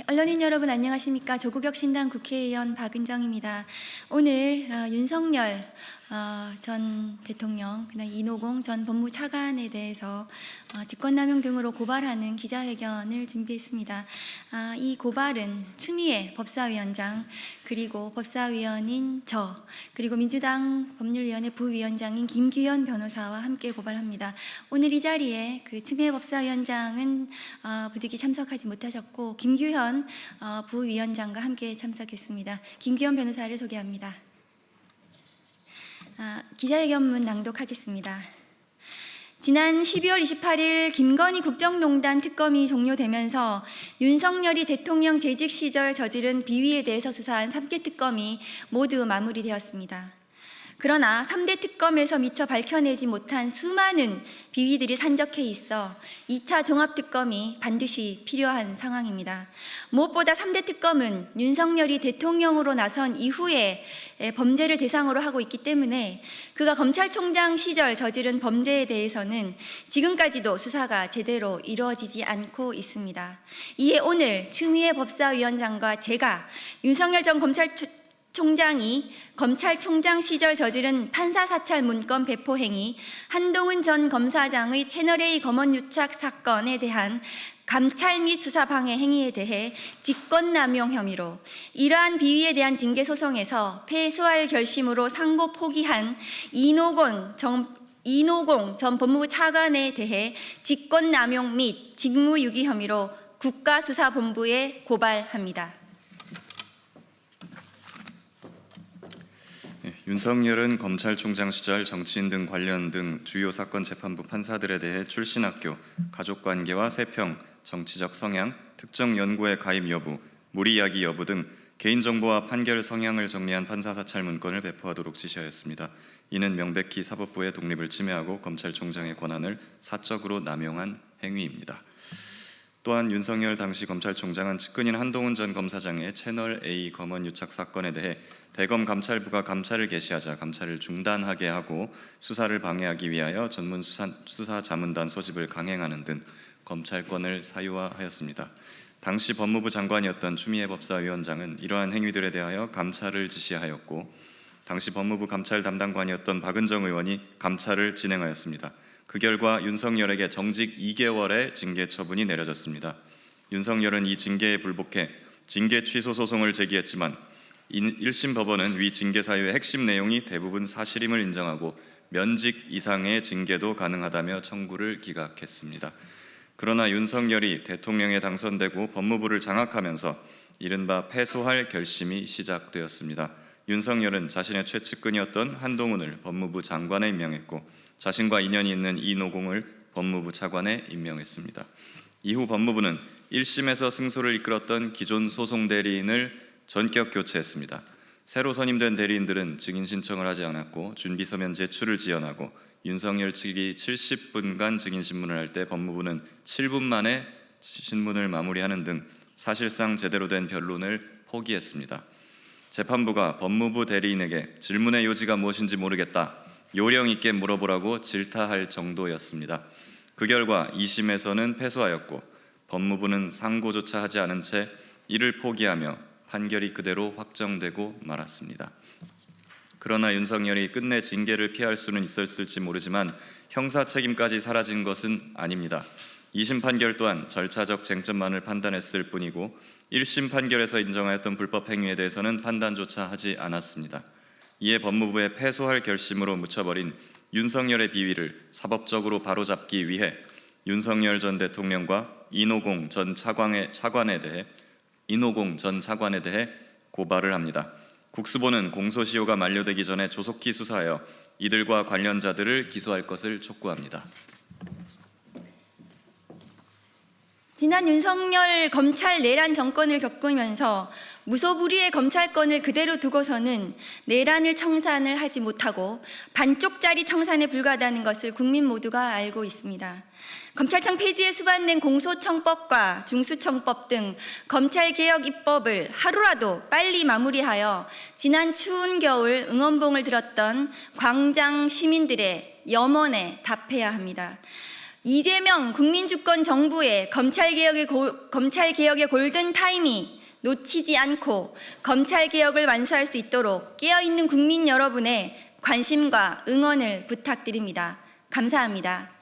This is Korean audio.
언론인 여러분 안녕하십니까? 조국혁 신당 국회의원 박은정입니다. 오늘 윤석열 전 대통령, 그다음 이노공 전 법무부 차관에 대해서 직권남용 등으로 고발하는 기자회견을 준비했습니다. 이 고발은 추미애 법사위원장, 그리고 법사위원인 그리고 민주당 법률위원회 부위원장인 김규현 변호사와 함께 고발합니다. 오늘 이 자리에 추미애 법사위원장은 부득이 참석하지 못하셨고 김규현 부위원장과 함께 참석했습니다. 김규현 변호사를 소개합니다. 기자회견문 낭독하겠습니다. 지난 12월 28일 김건희 국정농단 특검이 종료되면서 윤석열이 대통령 재직 시절 저지른 비위에 대해서 수사한 3개 특검이 모두 마무리되었습니다. 그러나 3대 특검에서 미처 밝혀내지 못한 수많은 비위들이 산적해 있어 2차 종합특검이 반드시 필요한 상황입니다. 무엇보다 3대 특검은 윤석열이 대통령으로 나선 이후에 범죄를 대상으로 하고 있기 때문에 그가 검찰총장 시절 저지른 범죄에 대해서는 지금까지도 수사가 제대로 이루어지지 않고 있습니다. 이에 오늘 추미애 법사위원장과 제가 윤석열 전 검찰총장이 검찰총장 시절 저지른 판사사찰 문건 배포 행위, 한동훈 전 검사장의 채널A 검언유착 사건에 대한 감찰 및 수사 방해 행위에 대해 직권남용 혐의로 이러한 비위에 대한 징계 소송에서 패소할 결심으로 상고 포기한 이노공 전 법무부 차관에 대해 직권남용 및 직무유기 혐의로 국가수사본부에 고발합니다. 윤석열은 검찰총장 시절 정치인 등 관련 등 주요 사건 재판부 판사들에 대해 출신 학교, 가족관계와 세평, 정치적 성향, 특정 연구에 가입 여부, 무리 이야기 여부 등 개인정보와 판결 성향을 정리한 판사사찰 문건을 배포하도록 지시하였습니다. 이는 명백히 사법부의 독립을 침해하고 검찰총장의 권한을 사적으로 남용한 행위입니다. 또한 윤석열 당시 검찰총장은 측근인 한동훈 전 검사장의 채널A 검언유착 사건에 대해 대검 감찰부가 감찰을 개시하자 감찰을 중단하게 하고 수사를 방해하기 위하여 전문 수사 자문단 소집을 강행하는 등 검찰권을 사유화하였습니다. 당시 법무부 장관이었던 추미애 법사위원장은 이러한 행위들에 대하여 감찰을 지시하였고 당시 법무부 감찰 담당관이었던 박은정 의원이 감찰을 진행하였습니다. 그 결과 윤석열에게 정직 2개월의 징계 처분이 내려졌습니다. 윤석열은 이 징계에 불복해 징계 취소 소송을 제기했지만 1심 법원은 위 징계 사유의 핵심 내용이 대부분 사실임을 인정하고 면직 이상의 징계도 가능하다며 청구를 기각했습니다. 그러나 윤석열이 대통령에 당선되고 법무부를 장악하면서 이른바 패소할 결심이 시작되었습니다. 윤석열은 자신의 최측근이었던 한동훈을 법무부 장관에 임명했고 자신과 인연이 있는 이노공을 법무부 차관에 임명했습니다. 이후 법무부는 1심에서 승소를 이끌었던 기존 소송 대리인을 전격 교체했습니다. 새로 선임된 대리인들은 증인 신청을 하지 않았고 준비서면 제출을 지연하고 윤석열 측이 70분간 증인 신문을 할 때 법무부는 7분 만에 신문을 마무리하는 등 사실상 제대로 된 변론을 포기했습니다. 재판부가 법무부 대리인에게 질문의 요지가 무엇인지 모르겠다, 요령 있게 물어보라고 질타할 정도였습니다. 그 결과 2심에서는 패소하였고 법무부는 상고조차 하지 않은 채 이를 포기하며 판결이 그대로 확정되고 말았습니다. 그러나 윤석열이 끝내 징계를 피할 수는 있었을지 모르지만 형사 책임까지 사라진 것은 아닙니다. 2심 판결 또한 절차적 쟁점만을 판단했을 뿐이고 1심 판결에서 인정하였던 불법 행위에 대해서는 판단조차 하지 않았습니다. 이에 법무부의 패소할 결심으로 묻혀버린 윤석열의 비위를 사법적으로 바로잡기 위해 윤석열 전 대통령과 이노공 전 차관에 대해 고발을 합니다. 국수본은 공소시효가 만료되기 전에 조속히 수사하여 이들과 관련자들을 기소할 것을 촉구합니다. 지난 윤석열 검찰 내란 정권을 겪으면서 무소불위의 검찰권을 그대로 두고서는 내란을 청산을 하지 못하고 반쪽짜리 청산에 불과하다는 것을 국민 모두가 알고 있습니다. 검찰청 폐지에 수반된 공소청법과 중수청법 등 검찰개혁 입법을 하루라도 빨리 마무리하여 지난 추운 겨울 응원봉을 들었던 광장 시민들의 염원에 답해야 합니다. 이재명 국민주권 정부의 검찰개혁의 골든타임이 놓치지 않고 검찰개혁을 완수할 수 있도록 깨어있는 국민 여러분의 관심과 응원을 부탁드립니다. 감사합니다.